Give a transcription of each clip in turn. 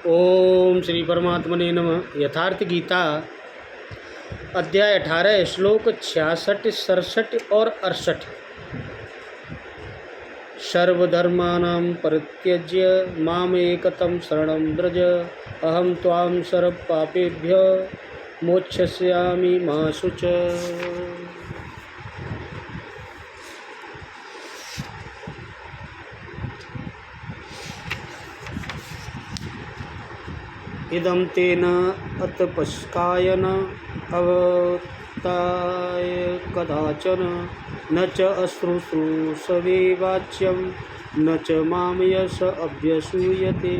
ओम श्री परमात्मने नमः। यथार्थ गीता अध्याय 18 श्लोक 66, 67 और 68। सर्वधर्माणां परित्यज्य मामेकं शरणं व्रज अहं त्वां सर्वपापेभ्यः मोक्षयिष्यामि मा शुचः। इदं तेन अतपस्काय न अवताय कदाचन न च अश्रुषुषवे वाच्यं न च मां यश अभ्यसूयते।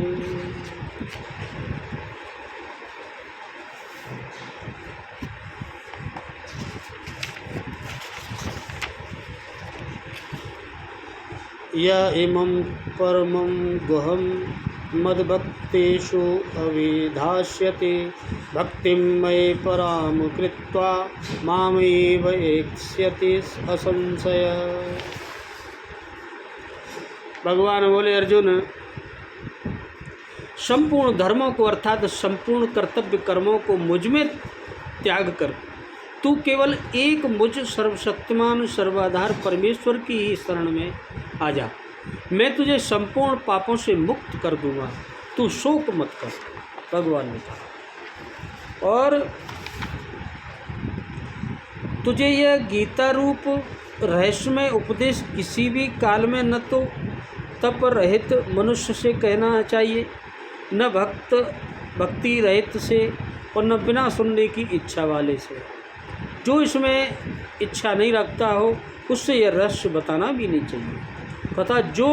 य इमं परमं गुहं मद्भक्तेषु अविधास्यते भक्तिं मयि परां कृत्वा मामेव एष्यति असंशय। भगवान बोले, अर्जुन, संपूर्ण धर्मों को अर्थात संपूर्ण कर्तव्य कर्मों को मुझ में त्याग कर तू केवल एक मुझ सर्वशक्तिमान सर्वाधार परमेश्वर की ही शरण में आ जा। मैं तुझे संपूर्ण पापों से मुक्त कर दूंगा, तू शोक मत कर, भगवान ने कहा। और तुझे यह गीता रूप रहस्यमय उपदेश किसी भी काल में न तो तप रहित मनुष्य से कहना चाहिए, न भक्ति रहित से, और न बिना सुनने की इच्छा वाले से। जो इसमें इच्छा नहीं रखता हो उससे यह रहस्य बताना भी नहीं चाहिए। तथा जो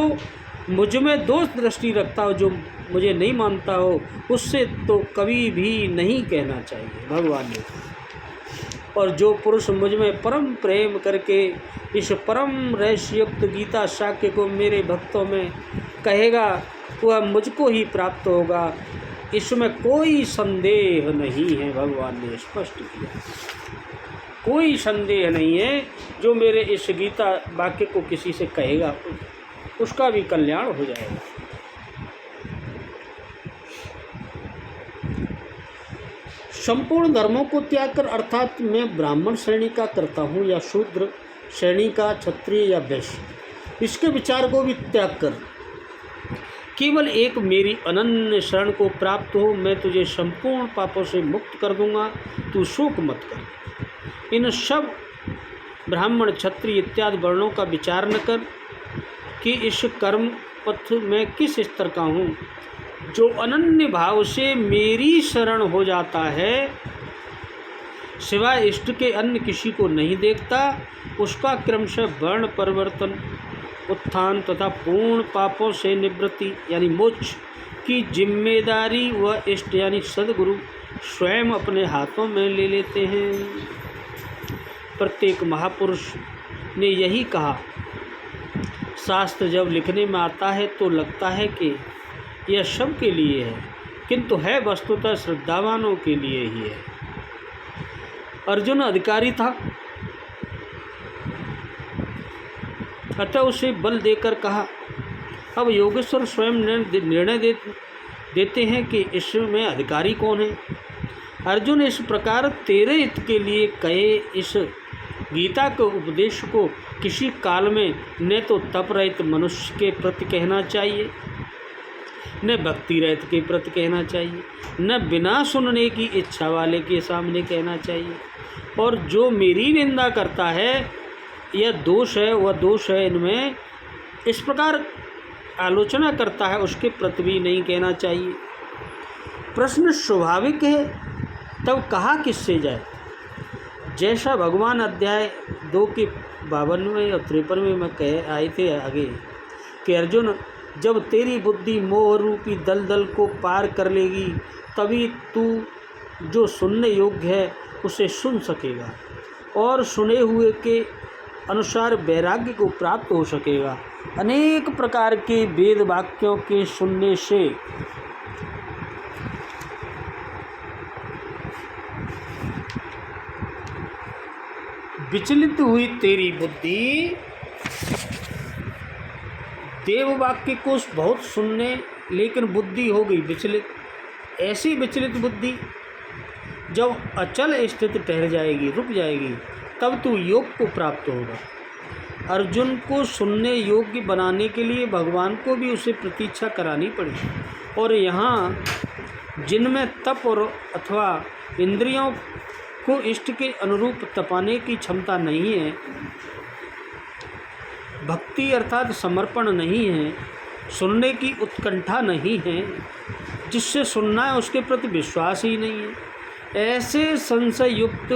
मुझ में दोष दृष्टि रखता हो, जो मुझे नहीं मानता हो, उससे तो कभी भी नहीं कहना चाहिए, भगवान ने। और जो पुरुष मुझ में परम प्रेम करके इस परम रहस्ययुक्त गीता शाक्य को मेरे भक्तों में कहेगा, वह मुझको ही प्राप्त होगा, इसमें कोई संदेह नहीं है। भगवान ने स्पष्ट किया, कोई संदेह नहीं है। जो मेरे इस गीता वाक्य को किसी से कहेगा उसका भी कल्याण हो जाएगा। संपूर्ण धर्मों को त्याग कर अर्थात मैं ब्राह्मण श्रेणी का करता हूँ या शूद्र श्रेणी का, क्षत्रिय या वैश्य, इसके विचार को भी त्याग कर केवल एक मेरी अनन्य शरण को प्राप्त हो, मैं तुझे संपूर्ण पापों से मुक्त कर दूंगा, तू शोक मत कर। इन सब ब्राह्मण क्षत्रिय इत्यादि वर्णों का विचार न कर कि इस कर्म पथ में किस स्तर का हूँ। जो अनन्य भाव से मेरी शरण हो जाता है, सिवाय इष्ट के अन्य किसी को नहीं देखता, उसका क्रमशः वर्ण परिवर्तन, उत्थान तथा पूर्ण पापों से निवृत्ति यानी मोक्ष की जिम्मेदारी वह इष्ट यानी सद्गुरु स्वयं अपने हाथों में ले लेते हैं। प्रत्येक महापुरुष ने यही कहा। शास्त्र जब लिखने में आता है तो लगता है कि यह सब के लिए है, किंतु है वस्तुतः श्रद्धावानों के लिए ही है। अर्जुन अधिकारी था, अतः उसे बल देकर कहा। अब योगेश्वर स्वयं निर्णय देते हैं कि इसमें अधिकारी कौन है। अर्जुन, इस प्रकार तेरे हित के लिए कहे इस गीता के उपदेश को किसी काल में न तो तप रहित मनुष्य के प्रति कहना चाहिए, न भक्ति रहित के प्रति कहना चाहिए, न बिना सुनने की इच्छा वाले के सामने कहना चाहिए। और जो मेरी निंदा करता है, यह दोष है, वह दोष है इनमें, इस प्रकार आलोचना करता है, उसके प्रति भी नहीं कहना चाहिए। प्रश्न स्वाभाविक है, तब कहा किससे जाए। जैसा भगवान अध्याय 2 के 52वें और 53वें में कहे आए थे आगे कि अर्जुन, जब तेरी बुद्धि मोह रूपी दलदल को पार कर लेगी, तभी तू जो सुनने योग्य है उसे सुन सकेगा और सुने हुए के अनुसार वैराग्य को प्राप्त हो सकेगा। अनेक प्रकार के वेद वाक्यों के सुनने से विचलित हुई तेरी बुद्धि देव वाक्य को बहुत सुनने, लेकिन बुद्धि हो गई विचलित, ऐसी विचलित बुद्धि जब अचल स्थिति ठहर जाएगी, रुक जाएगी, तब तू योग को प्राप्त होगा। अर्जुन को सुनने योग्य बनाने के लिए भगवान को भी उसे प्रतीक्षा करानी पड़ी। और यहाँ जिनमें तप और अथवा इंद्रियों को इष्ट के अनुरूप तपाने की क्षमता नहीं है, भक्ति अर्थात समर्पण नहीं है, सुनने की उत्कंठा नहीं है, जिससे सुनना है उसके प्रति विश्वास ही नहीं है, ऐसे संशय युक्त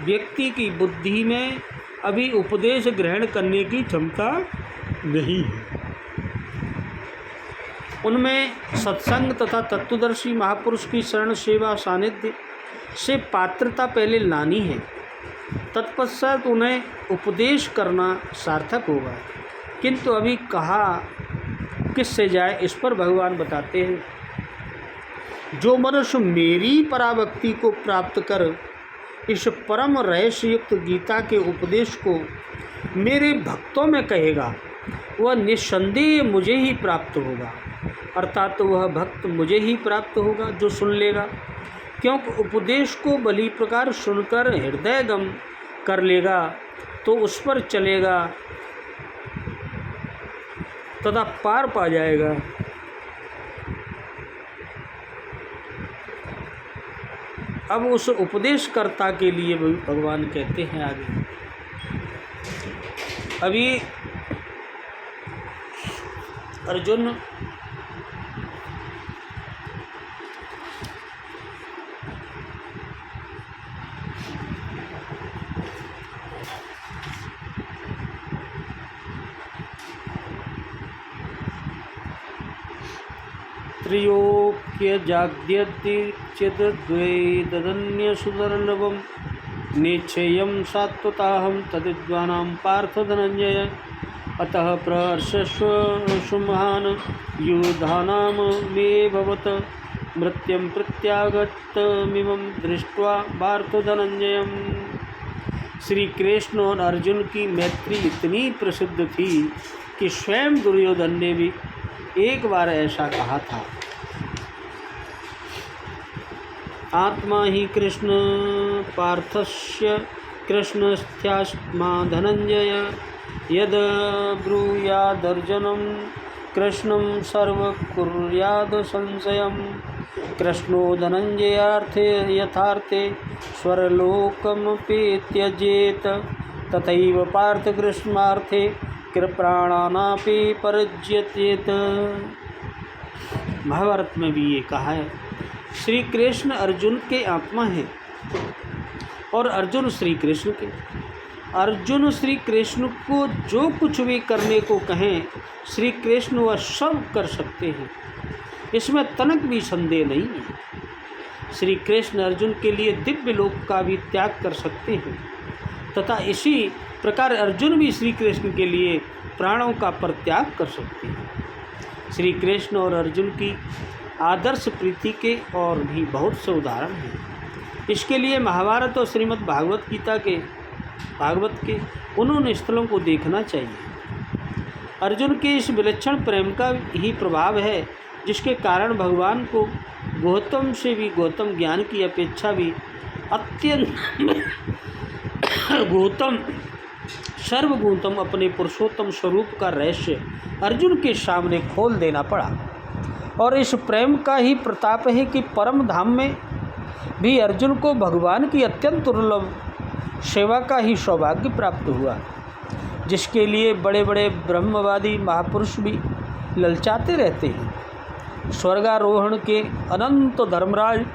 व्यक्ति की बुद्धि में अभी उपदेश ग्रहण करने की क्षमता नहीं है। उनमें सत्संग तथा तत्वदर्शी महापुरुष की शरण सेवा सानिध्य से पात्रता पहले लानी है, तत्पश्चात उन्हें उपदेश करना सार्थक होगा। किंतु अभी कहा किससे जाए, इस पर भगवान बताते हैं, जो मनुष्य मेरी पराभक्ति को प्राप्त कर इस परम रहस्ययुक्त गीता के उपदेश को मेरे भक्तों में कहेगा, वह निस्संदेह मुझे ही प्राप्त होगा। अर्थात तो वह भक्त मुझे ही प्राप्त होगा जो सुन लेगा, क्योंकि उपदेश को भली प्रकार सुनकर हृदयगम कर लेगा तो उस पर चलेगा तथा पार पा जाएगा। अब उस उपदेशकर्ता के लिए भगवान कहते हैं आगे, अभी अर्जुन त्रयोक्य जाग्यति चेद्वैदन्य सुदर्नवम निश्चयं सात्वताहं तद्विद्वानां पार्थ धनंजय अतः प्रहर्षस्व सुमहान् युधानां मे भवत मृत्युं प्रत्यागतमिमं दृष्ट्वा पार्थ धनंजयम्। श्री कृष्ण और अर्जुन की मैत्री इतनी प्रसिद्ध थी कि स्वयं दुर्योधन ने भी एक बार ऐसा कहा था, आत्मा ही कृष्ण पार्थस्य कृष्णस्थ्यात्मा धनंजय यद ब्रूयादर्जुनं कृष्णं सर्वकुर्याद संशयम्। कृष्णो धनंजयार्थे यथार्थे स्वरलोकमपि त्यजेत तथैव पार्थ कृष्णार्थे कृप्राणानापि परिज्यतेत। महाभारत में भी ये कहा है, श्री कृष्ण अर्जुन के आत्मा हैं और अर्जुन श्री कृष्ण के। अर्जुन श्री कृष्ण को जो कुछ भी करने को कहें, श्री कृष्ण वह सब कर सकते हैं, इसमें तनक भी संदेह नहीं है। श्री कृष्ण अर्जुन के लिए दिव्य लोक का भी त्याग कर सकते हैं तथा इसी प्रकार अर्जुन भी श्री कृष्ण के लिए प्राणों का परित्याग कर सकते हैं। श्री कृष्ण और अर्जुन की आदर्श प्रीति के और भी बहुत से उदाहरण हैं। इसके लिए महाभारत और श्रीमद् भागवत के उन्होंने स्थलों को देखना चाहिए। अर्जुन के इस विलक्षण प्रेम का ही प्रभाव है जिसके कारण भगवान को गौतम से भी गौतम ज्ञान की अपेक्षा भी अत्यंत गौतम सर्वगुणतम अपने पुरुषोत्तम स्वरूप का रहस्य अर्जुन के सामने खोल देना पड़ा। और इस प्रेम का ही प्रताप है कि परम धाम में भी अर्जुन को भगवान की अत्यंत दुर्लभ सेवा का ही सौभाग्य प्राप्त हुआ, जिसके लिए बड़े बड़े ब्रह्मवादी महापुरुष भी ललचाते रहते हैं। स्वर्गारोहण के अनंत धर्मराज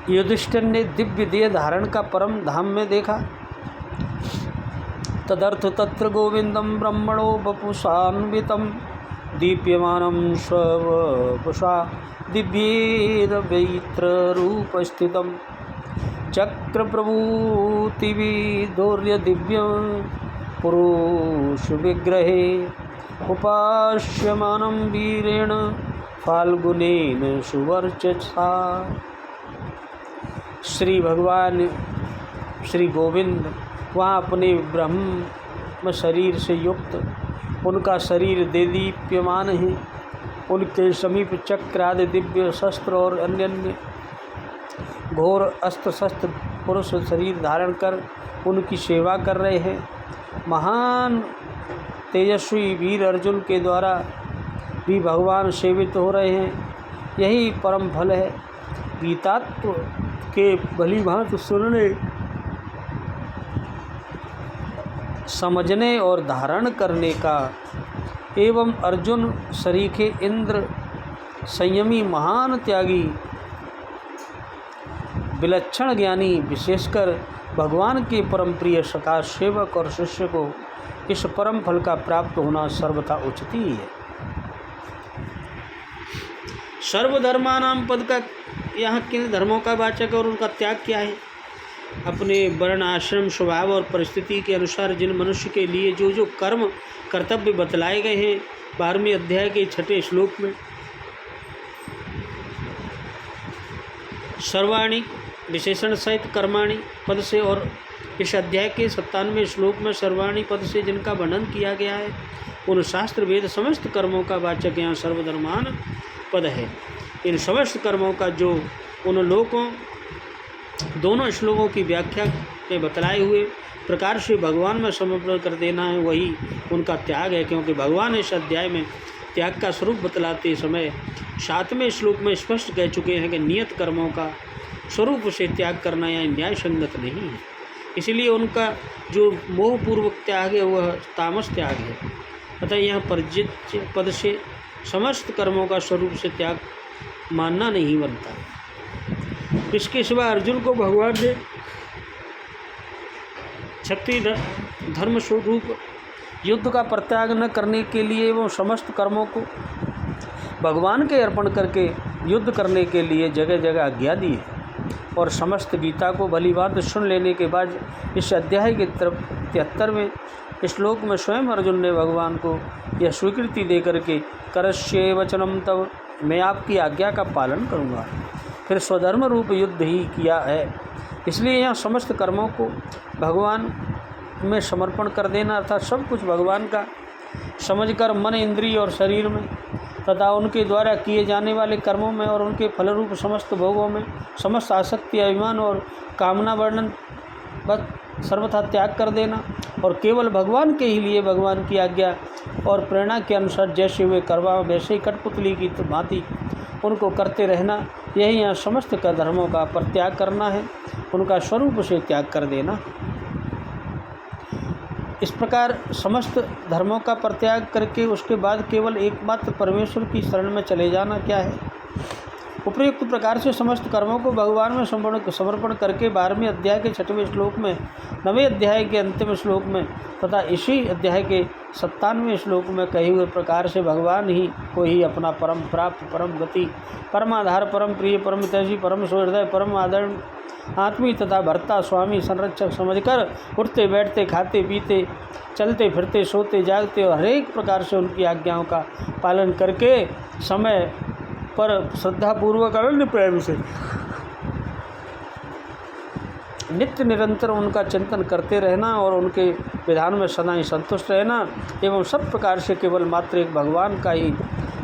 युधिष्ठिर ने दिव्य देह धारण का परम धाम में देखा। तदर्थ तत्र गोविंदम ब्रह्मणो वपुषान्वितं दीप्यमानं स्वपुषा दिव्येदवैत्र रूपस्थितं चक्रप्रभूतिविदौर्य दिव्यं पुरुष विग्रहे उपास्यमानं वीरेण फाल्गुनेन सुवर्चसा। श्री भगवान श्री गोविंद वहाँ अपने ब्रह्म शरीर से युक्त, उनका शरीर देदीप्यमान है उनके समीप चक्र आदि दिव्य शस्त्र और अन्य अन्य घोर अस्त्र शस्त्र पुरुष शरीर धारण कर उनकी सेवा कर रहे हैं। महान तेजस्वी वीर अर्जुन के द्वारा भी भगवान सेवित हो रहे हैं। यही परम फल है। गीतात्व के भली भांति सुनने, समझने और धारण करने का एवं अर्जुन सरीखे इंद्र संयमी महान त्यागी विलक्षण ज्ञानी विशेषकर भगवान के परम प्रिय सखा सेवक और शिष्य को इस परम फल का प्राप्त होना सर्वथा उचित ही है। सर्वधर्मानाम पद का यहाँ किन धर्मों का वाचक और उनका त्याग क्या है? अपने वर्ण आश्रम स्वभाव और परिस्थिति के अनुसार जिन मनुष्य के लिए जो जो कर्म कर्तव्य बतलाए गए हैं 12वें अध्याय के 6ठे श्लोक में, सर्वाणी विशेषण सहित कर्माणि पद से और इस अध्याय के 97वें श्लोक में सर्वाणी पद से जिनका वर्णन किया गया है, उन शास्त्र वेद समस्त कर्मों का वाचक यहाँ सर्वधर्मान पद है। इन समस्त कर्मों का जो उन लोगों दोनों श्लोकों की व्याख्या में बतलाए हुए प्रकार से भगवान में समर्पण कर देना है, वही उनका त्याग है। क्योंकि भगवान इस अध्याय में त्याग का स्वरूप बतलाते समय 7वें श्लोक में स्पष्ट कह चुके हैं कि नियत कर्मों का स्वरूप से त्याग करना यह न्याय संगत नहीं है। इसलिए उनका जो मोहपूर्वक त्याग है वह तामस त्याग है। अतः यह परिजित पद से समस्त कर्मों का स्वरूप से त्याग मानना नहीं बनता। इसके सिवा अर्जुन को भगवान ने क्षत्रिय धर्म स्वरूप युद्ध का परित्याग न करने के लिए एवं समस्त कर्मों को भगवान के अर्पण करके युद्ध करने के लिए जगह जगह आज्ञा दी है। और समस्त गीता को भली बात सुन लेने के बाद इस अध्याय के 73वें श्लोक में स्वयं अर्जुन ने भगवान को यह स्वीकृति दे करके करश्ये वचनम तब, मैं आपकी आज्ञा का पालन करूँगा, फिर स्वधर्म रूप युद्ध ही किया है। इसलिए यहाँ समस्त कर्मों को भगवान में समर्पण कर देना अर्थात सब कुछ भगवान का समझकर मन इंद्रिय और शरीर में तथा उनके द्वारा किए जाने वाले कर्मों में और उनके फलरूप समस्त भोगों में समस्त आसक्ति अभिमान और कामना वर्णन बस सर्वथा त्याग कर देना और केवल भगवान के ही लिए भगवान की आज्ञा और प्रेरणा के अनुसार जैसे वे करवा वैसे ही कठपुतली की भांति उनको करते रहना, यही यहाँ समस्त का धर्मों का परित्याग करना है, उनका स्वरूप से त्याग कर देना। इस प्रकार समस्त धर्मों का परित्याग करके उसके बाद केवल एकमात्र परमेश्वर की शरण में चले जाना क्या है। उपयुक्त प्रकार से समस्त कर्मों को भगवान में समर्पण करके 12वें अध्याय के 6वें श्लोक में, 9वें अध्याय के अंतिम श्लोक में तथा इसी अध्याय के 97वें श्लोक में कहे हुए प्रकार से भगवान ही को ही अपना परम प्राप्त, परम गति, परम आधार, परम प्रिय, परम हितैषी, परम सुहृदय, परम आदरण आत्मी तथा भर्ता, स्वामी, संरक्षक समझकर उठते बैठते, खाते पीते, चलते फिरते, सोते जागते और हरेक प्रकार से उनकी आज्ञाओं का पालन करके समय पर श्रद्धापूर्वक अनन्य प्रेम से नित्य निरंतर उनका चिंतन करते रहना और उनके विधान में सदा ही संतुष्ट रहना एवं सब प्रकार से केवल मात्र एक भगवान का ही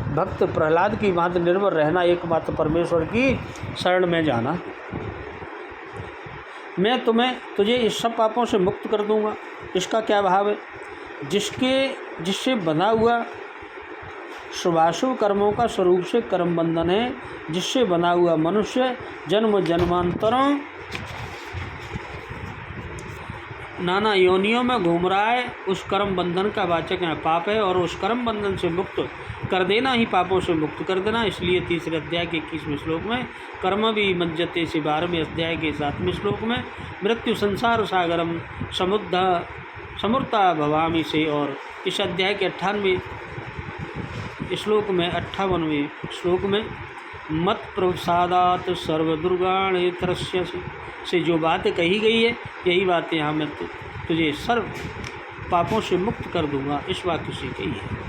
भक्त प्रहलाद की भांति निर्भर रहना, एकमात्र परमेश्वर की शरण में जाना। मैं तुझे इस सब पापों से मुक्त कर दूंगा। इसका क्या भाव है? जिससे बंधा हुआ शुभाशुभ कर्मों का स्वरूप से कर्म बंधन है, जिससे बना हुआ मनुष्य जन्म जन्मांतरों नाना योनियों में घूम रहा है, उस कर्म बंधन का वाचक है पाप है। और उस कर्म बंधन से मुक्त कर देना ही पापों से मुक्त कर देना। इसलिए 3रे अध्याय के 21वें श्लोक में कर्म भी मज्जते से 12वें अध्याय के 7वें श्लोक में मृत्यु संसार सागरम समूर्ता भवामी से और इस अध्याय के 98वें श्लोक में 58वें श्लोक में मत प्रसादात सर्वदुर्गाण तरस्य से जो बात कही गई है, यही बात यहाँ मैं तुझे सर्व पापों से मुक्त कर दूंगा, इस वाक्य से कही है।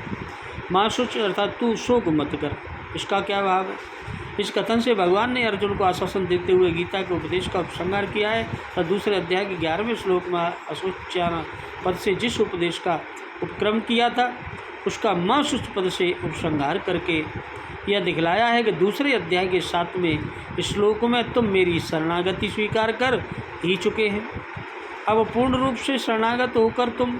माँ शुच अर्थात तू शोक मत कर। इसका क्या भाव है? इस कथन से भगवान ने अर्जुन को आश्वासन देते हुए गीता के उपदेश का उपसंहार किया है और 2रे अध्याय के 11वें श्लोक में अशोच्याना पद से जिस उपदेश का उपक्रम किया था उसका मौसूस पद से उपसंहार करके यह दिखलाया है कि दूसरे अध्याय के 7वें श्लोक में तुम मेरी शरणागति स्वीकार कर ही चुके हैं। अब पूर्ण रूप से शरणागत होकर तुम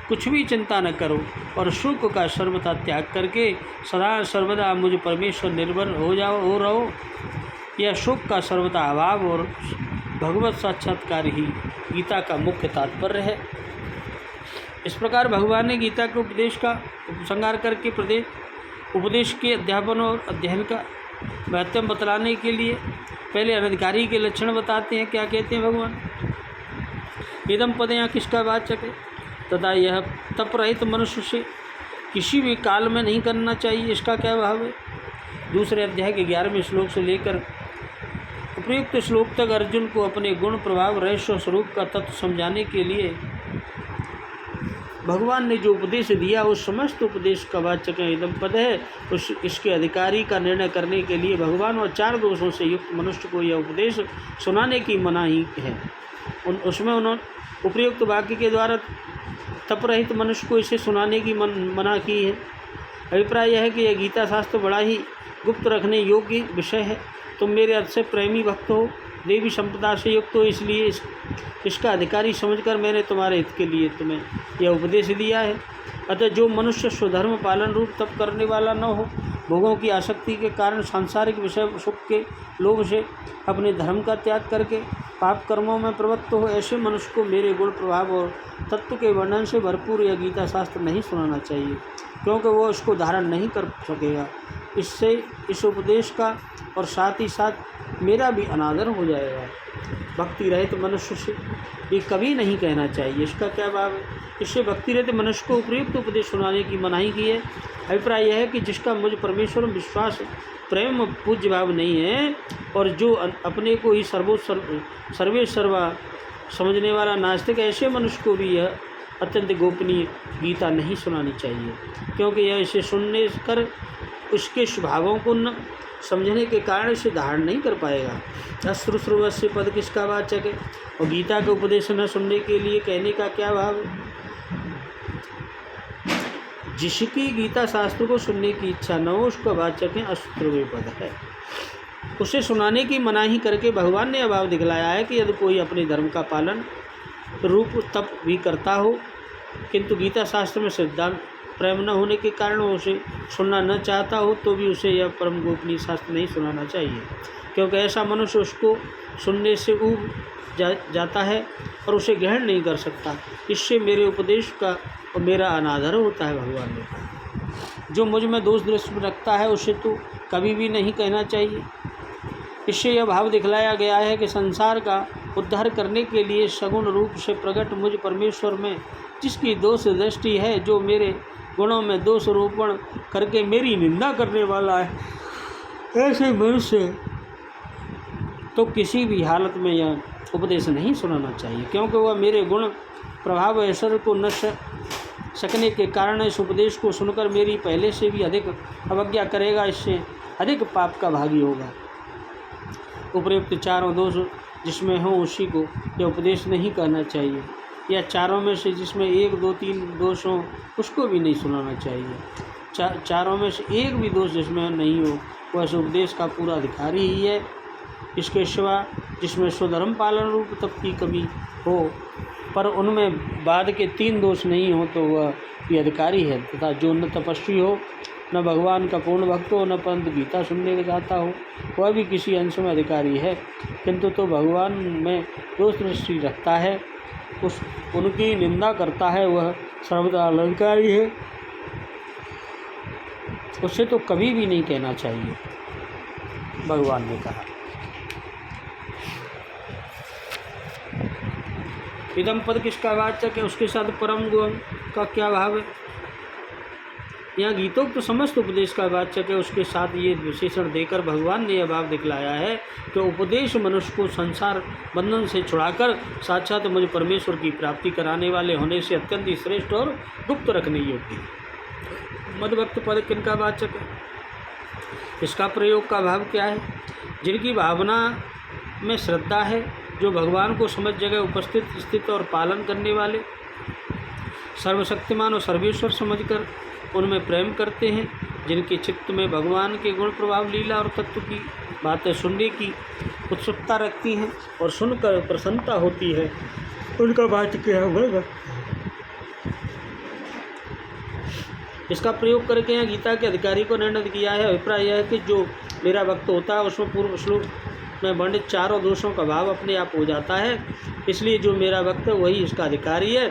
कुछ भी चिंता न करो और सुख का सर्वथा त्याग करके सदा सर्वदा मुझ परमेश्वर निर्भर हो रहो। यह सुख का सर्वथा अभाव और भगवत साक्षात्कार ही गीता का मुख्य तात्पर्य है। इस प्रकार भगवान ने गीता के उपदेश का उपसंहार करके उपदेश के अध्यापन और अध्ययन का महत्व बतलाने के लिए पहले अनधिकारी के लक्षण बताते हैं। क्या कहते हैं भगवान? इदम पद यहाँ किसका वाचक है? तथा यह तप रहित मनुष्य से किसी भी काल में नहीं करना चाहिए, इसका क्या भाव है? दूसरे अध्याय के 11वें श्लोक से लेकर उपयुक्त श्लोक तक अर्जुन को अपने गुण प्रभाव रहस्य स्वरूप का तत्व समझाने के लिए भगवान ने जो उपदेश दिया उस समस्त उपदेश का वाचक इदम पद है। इसके अधिकारी का निर्णय करने के लिए भगवान और 4 दोषों से युक्त मनुष्य को यह उपदेश सुनाने की मनाही है। उसमें उन्होंने उपयुक्त वाक्य के द्वारा तप रहित मनुष्य को इसे सुनाने की मना की है। अभिप्राय यह है कि यह गीता शास्त्र बड़ा ही गुप्त रखने योग्य विषय है। तुम मेरे अतिशय प्रेमी भक्त हो, देवी संपदा से युक्त हो, इसलिए इसका अधिकारी समझकर मैंने तुम्हारे हित के लिए तुम्हें यह उपदेश दिया है। अतः जो मनुष्य स्वधर्म पालन रूप तप करने वाला न हो, भोगों की आसक्ति के कारण सांसारिक विषय सुख के लोभ से अपने धर्म का त्याग करके पाप कर्मों में प्रवृत्त हो, ऐसे मनुष्य को मेरे गुण प्रभाव और तत्व के वर्णन से भरपूर यह गीता शास्त्र नहीं सुनाना चाहिए, क्योंकि वो इसको धारण नहीं कर सकेगा। इससे इस उपदेश का और साथ ही साथ मेरा भी अनादर हो जाएगा। भक्ति रहित मनुष्य से ये कभी नहीं कहना चाहिए, इसका क्या भाव है? इससे भक्ति रहित मनुष्य को उपयुक्त उपदेश सुनाने की मनाही की है। अभिप्राय यह है कि जिसका मुझ परमेश्वर में विश्वास प्रेम पूज्य भाव नहीं है और जो अपने को ही सर्वे सर्वा समझने वाला नास्तिक, ऐसे मनुष्य को भी यह अत्यंत गोपनीय गीता नहीं सुनानी चाहिए, क्योंकि यह इसे सुनने कर उसके स्वभावों को न समझने के कारण इसे धारण नहीं कर पाएगा। अश्रुश्रुवस्य पद किसका वाचक है? और गीता के उपदेश न सुनने के लिए कहने का क्या भाव है? जिसकी गीता शास्त्र को सुनने की इच्छा न हो उसका वाचक है अश्रुश्रुव पद है। उसे सुनाने की मनाही करके भगवान ने अभाव दिखलाया है कि यदि कोई अपने धर्म का पालन रूप तप भी करता हो, किंतु गीता शास्त्र में सिद्धांत प्रेम न होने के कारण वो उसे सुनना न चाहता हो, तो भी उसे यह परम गोपनीय शास्त्र नहीं सुनाना चाहिए, क्योंकि ऐसा मनुष्य उसको सुनने से ऊब जाता है और उसे ग्रहण नहीं कर सकता। इससे मेरे उपदेश का और मेरा अनादर होता है। भगवान ने कहा, जो मुझ में दोष दृष्टि रखता है उसे तो कभी भी नहीं कहना चाहिए। इससे यह भाव दिखलाया गया है कि संसार का उद्धार करने के लिए सगुण रूप से प्रकट मुझ परमेश्वर में जिसकी दोष दृष्टि है, जो मेरे गुणों में दोष रोपण करके मेरी निंदा करने वाला है, ऐसे मनुष्य तो किसी भी हालत में यह उपदेश नहीं सुनाना चाहिए, क्योंकि वह मेरे गुण प्रभाव ऐश्वर्य को न सकने के कारण इस उपदेश को सुनकर मेरी पहले से भी अधिक अवज्ञा करेगा, इससे अधिक पाप का भागी होगा। उपयुक्त 4 दोष जिसमें हो उसी को यह उपदेश नहीं करना चाहिए, या चारों में से जिसमें 1, 2, 3 दोष हो उसको भी नहीं सुनाना चाहिए। चारों में से एक भी दोष जिसमें नहीं हो वह इस उपदेश का पूरा अधिकारी ही है। इसके सिवा जिसमें स्वधर्म पालन रूप तप की कमी हो पर उनमें बाद के 3 दोष नहीं हो तो वह भी अधिकारी है, तथा जो न तपस्वी हो, न भगवान का पूर्ण भक्त हो, न परंतु गीता सुनने जाता हो, वह भी किसी अंश में अधिकारी है, किंतु तो भगवान में दोष दृष्टि रखता है, उनकी निंदा करता है, वह सर्वदा अलंकारी है, उसे तो कभी भी नहीं कहना चाहिए। भगवान ने कहा, इदम पद किसका वाचक है? उसके साथ परम गुण का क्या भाव है? यहाँ गीतोक्त तो समस्त उपदेश का वाचक है, उसके साथ ये विशेषण देकर भगवान ने यह भाव दिखलाया है कि उपदेश मनुष्य को संसार बंधन से छुड़ाकर साक्षात मुझ परमेश्वर की प्राप्ति कराने वाले होने से अत्यंत श्रेष्ठ और गुप्त रखने योग्य है। मदभक्त पद किनका वाचक है? इसका प्रयोग का भाव क्या है? जिनकी भावना में श्रद्धा है, जो भगवान को समझ जगह उपस्थित स्थित और पालन करने वाले, सर्वशक्तिमान और सर्वेश्वर समझकर उनमें प्रेम करते हैं, जिनके चित्त में भगवान के गुण प्रभाव, लीला और तत्व की बातें सुनने की उत्सुकता रखती हैं और सुनकर प्रसन्नता होती है, उनका बात क्या होगा। इसका प्रयोग करके यहाँ गीता के अधिकारी को निर्णय किया है। अभिप्राय यह है कि जो मेरा भक्त होता है उसमें पूर्व श्लोक में वर्णित चारों दोषों का भाव अपने आप हो जाता है। इसलिए जो मेरा भक्त है वही इसका अधिकारी है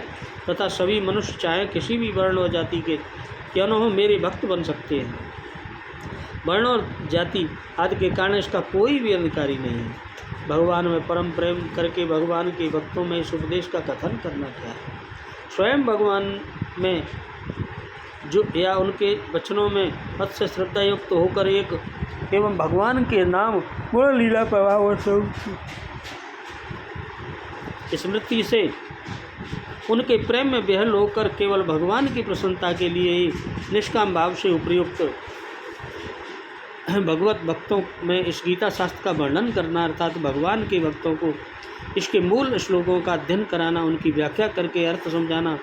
तथा सभी मनुष्य चाहे किसी भी वर्ण और जाति के क्यों न हो मेरे भक्त बन सकते हैं। वर्ण और जाति आदि के कारण इसका कोई भी अधिकारी नहीं है। भगवान में परम प्रेम करके भगवान के भक्तों में इस उपदेश का कथन करना क्या है। स्वयं भगवान में जो या उनके वचनों में मत से श्रद्धा युक्त होकर एक एवं भगवान के नाम गुण लीला प्रभाव और स्मृति से उनके प्रेम में बेहल होकर केवल भगवान की प्रसन्नता के लिए ही निष्काम भाव से उपयुक्त भगवत भक्तों में इस गीता शास्त्र का वर्णन करना, अर्थात भगवान के भक्तों को इसके मूल श्लोकों का अध्ययन कराना, उनकी व्याख्या करके अर्थ समझाना,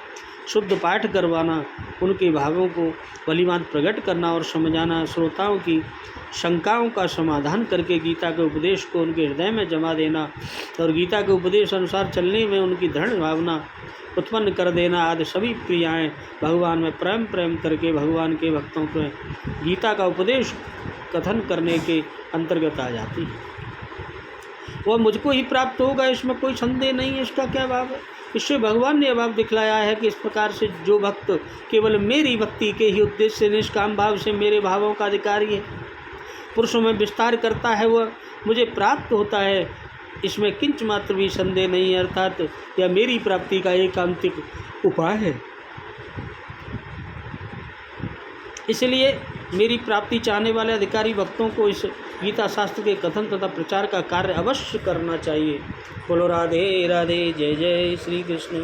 शुद्ध पाठ करवाना, उनके भावों को भलीभांति प्रकट करना और समझाना, श्रोताओं की शंकाओं का समाधान करके गीता के उपदेश को उनके हृदय में जमा देना और गीता के उपदेश अनुसार चलने में उनकी दृढ़ भावना उत्पन्न कर देना आदि सभी क्रियाएं भगवान में प्रेम करके भगवान के भक्तों को गीता का उपदेश कथन करने के अंतर्गत आ जाती है। वह मुझको ही प्राप्त होगा, इसमें कोई संदेह नहीं है। इसका क्या भाव है। इससे भगवान ने भाव दिखलाया है कि इस प्रकार से जो भक्त केवल मेरी भक्ति के ही उद्देश्य से निष्काम भाव से मेरे भावों का अधिकारी है, पुरुषों में विस्तार करता है, वह मुझे प्राप्त होता है, इसमें किंच मात्र भी संदेह नहीं है। अर्थात यह मेरी प्राप्ति का एकांतिक उपाय है। इसलिए मेरी प्राप्ति चाहने वाले अधिकारी भक्तों को इस गीता शास्त्र के कथन तथा प्रचार का कार्य अवश्य करना चाहिए। बोलो राधे राधे, जय जय श्री कृष्ण।